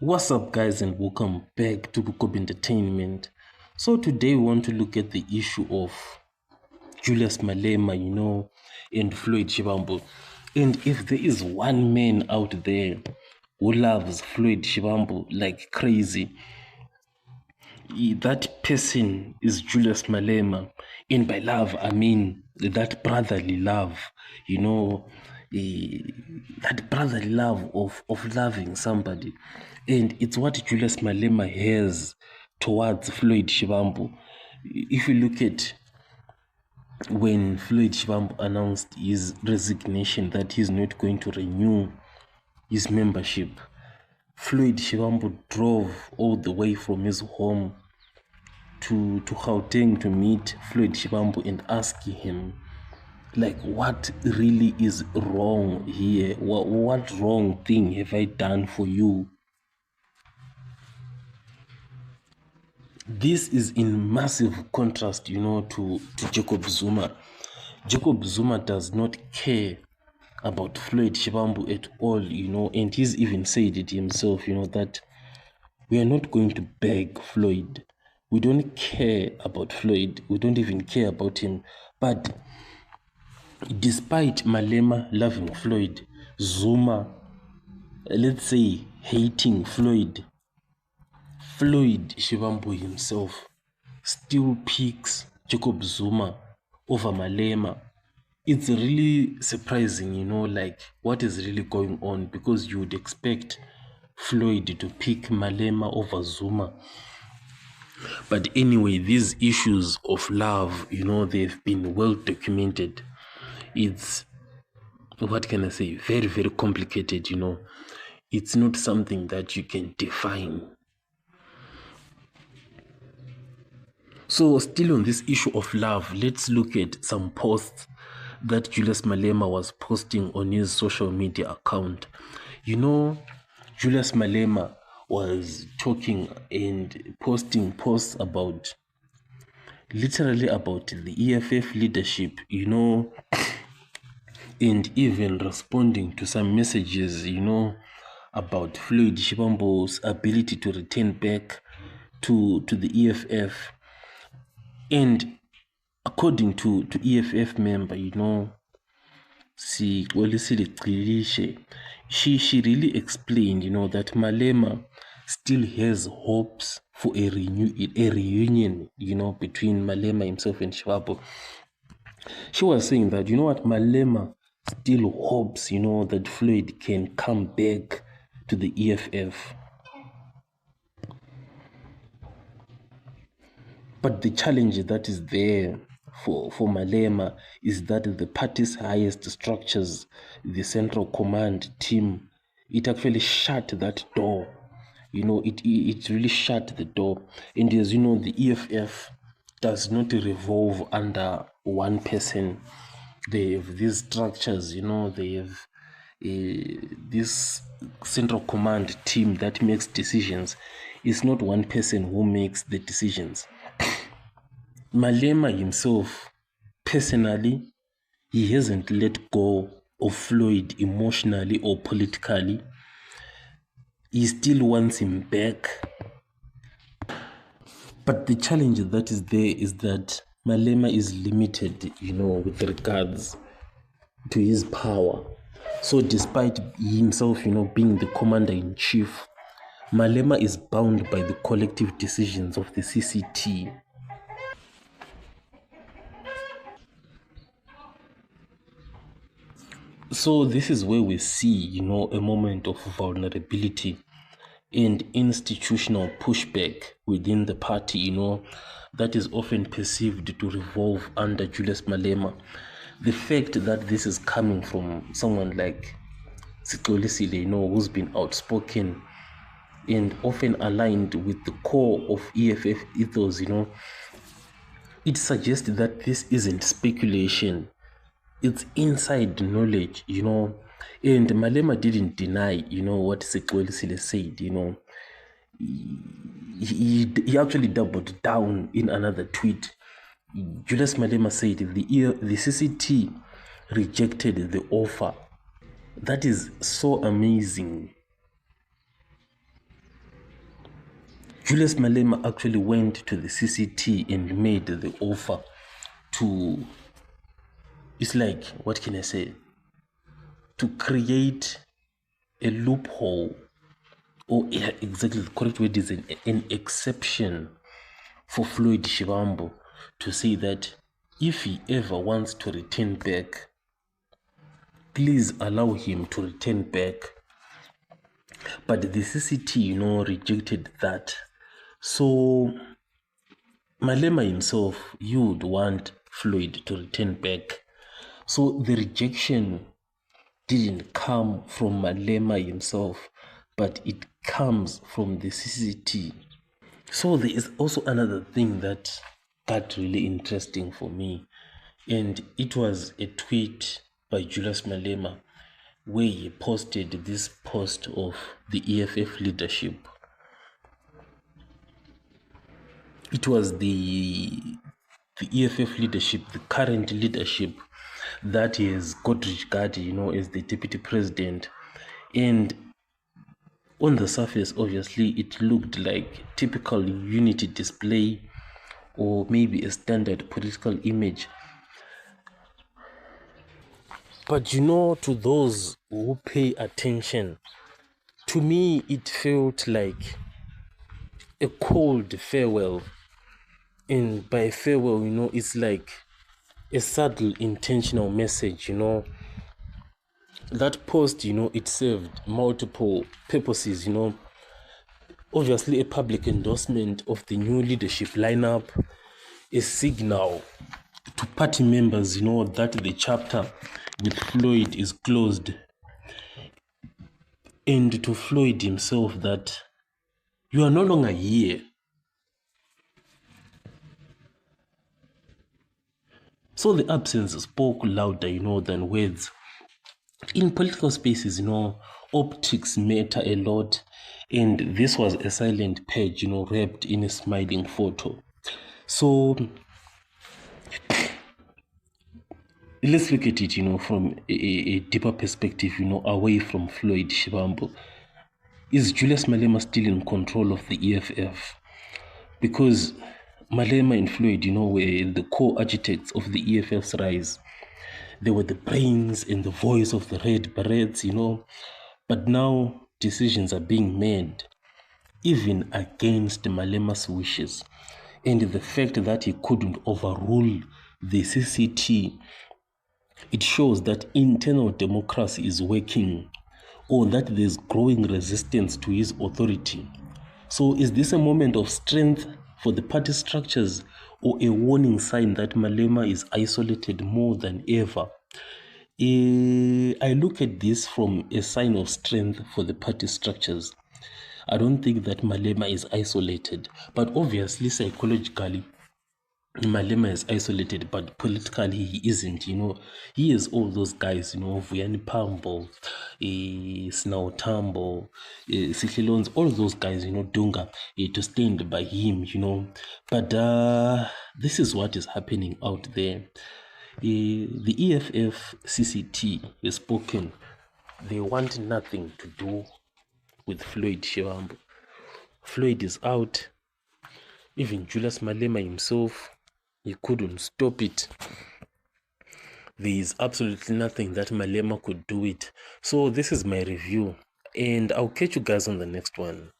What's up, guys, and welcome back to Bukob Entertainment. So, today we want to look at the issue of Julius Malema, and Floyd Shivambu. And if there is one man out there who loves Floyd Shivambu like crazy, that person is Julius Malema. And by love, I mean that brotherly love, you know, eh, that brotherly love of loving somebody. And it's what Julius Malema has towards Floyd Shivambu. If you look at when Floyd Shivambu announced his resignation, that he's not going to renew his membership, Floyd Shivambu drove all the way from his home to Gauteng to meet Floyd Shivambu and ask him, like, what really is wrong here? What wrong thing have I done for you? This is in massive contrast, to Jacob Zuma. Jacob Zuma does not care about Floyd Shivambu at all, and he's even said it himself, that we are not going to beg Floyd. We don't care about Floyd. We don't even care about him. But despite Malema loving Floyd, Zuma, let's say, hating Floyd, Floyd Shivambu himself still picks Jacob Zuma over Malema. It's really surprising, like what is really going on, because you would expect Floyd to pick Malema over Zuma. But anyway, these issues of love, they've been well documented. It's, what can I say, very, very complicated, It's not something that you can define. So still on this issue of love, let's look at some posts that Julius Malema was posting on his social media account. Julius Malema was talking and posting posts literally about the EFF leadership, and even responding to some messages, about Floyd Shivambu's ability to return back to the EFF. And according to EFF member, she really explained, that Malema still has hopes for a reunion, between Malema himself and Shivambu. She was saying that, Malema still hopes, that Floyd can come back to the EFF. But the challenge that is there for Malema is that the party's highest structures, the Central Command team, it actually shut that door. It really shut the door. And as you know, the EFF does not revolve under one person. They have these structures, they have this Central Command team that makes decisions. It's not one person who makes the decisions. Malema himself, personally, he hasn't let go of Floyd emotionally or politically. He still wants him back. But the challenge that is there is that Malema is limited, with regards to his power. So despite himself, being the commander-in-chief, Malema is bound by the collective decisions of the CCT. So this is where we see, a moment of vulnerability and institutional pushback within the party, that is often perceived to revolve under Julius Malema. The fact that this is coming from someone like Sixolisile, who's been outspoken and often aligned with the core of EFF ethos, it suggests that this isn't speculation. It's inside knowledge, and Malema didn't deny, what Sixolisile said, He actually doubled down in another tweet. Julius Malema said the CCT rejected the offer. That is so amazing. Julius Malema actually went to the CCT and made the offer to, it's like, what can I say, to create a loophole, or exactly the correct word is an exception for Floyd Shivambu, to say that if he ever wants to return back, please allow him to return back. But the CCT, rejected that. So Malema himself, he would want Floyd to return back. So the rejection didn't come from Malema himself, but it comes from the CCT. So there is also another thing that got really interesting for me, and it was a tweet by Julius Malema where he posted this post of the EFF leadership. It was the EFF leadership, the current leadership, that is Godrich Gadi, as the deputy president. And on the surface, obviously, it looked like typical unity display, or maybe a standard political image. But to those who pay attention, to me, it felt like a cold farewell. And by farewell, it's like a subtle intentional message. That post, it served multiple purposes. Obviously, a public endorsement of the new leadership lineup, a signal to party members, that the chapter with Floyd is closed, and to Floyd himself that you are no longer here. So the absence spoke louder, than words. In political spaces, optics matter a lot, and this was a silent page, wrapped in a smiling photo. So let's look at it, from a deeper perspective, away from Floyd Shivambu. Is Julius Malema still in control of the EFF? Because Malema and Floyd, were the co-architects of the EFF's rise. They were the brains and the voice of the Red Berets, But now decisions are being made, even against Malema's wishes. And the fact that he couldn't overrule the CCT, it shows that internal democracy is working, or that there's growing resistance to his authority. So is this a moment of strength for the party structures, or a warning sign that Malema is isolated more than ever? I look at this from a sign of strength for the party structures. I don't think that Malema is isolated, but obviously psychologically Malema is isolated, but politically he isn't. He has all those guys, Vuyani Pambo, Snautambo, Sihlelons, all those guys, Dunga, to stand by him, But this is what is happening out there. The EFF CCT has spoken. They want nothing to do with Floyd Shivambu. Floyd is out. Even Julius Malema himself, he couldn't stop it. There is absolutely nothing that Malema could do it. So this is my review, and I'll catch you guys on the next one.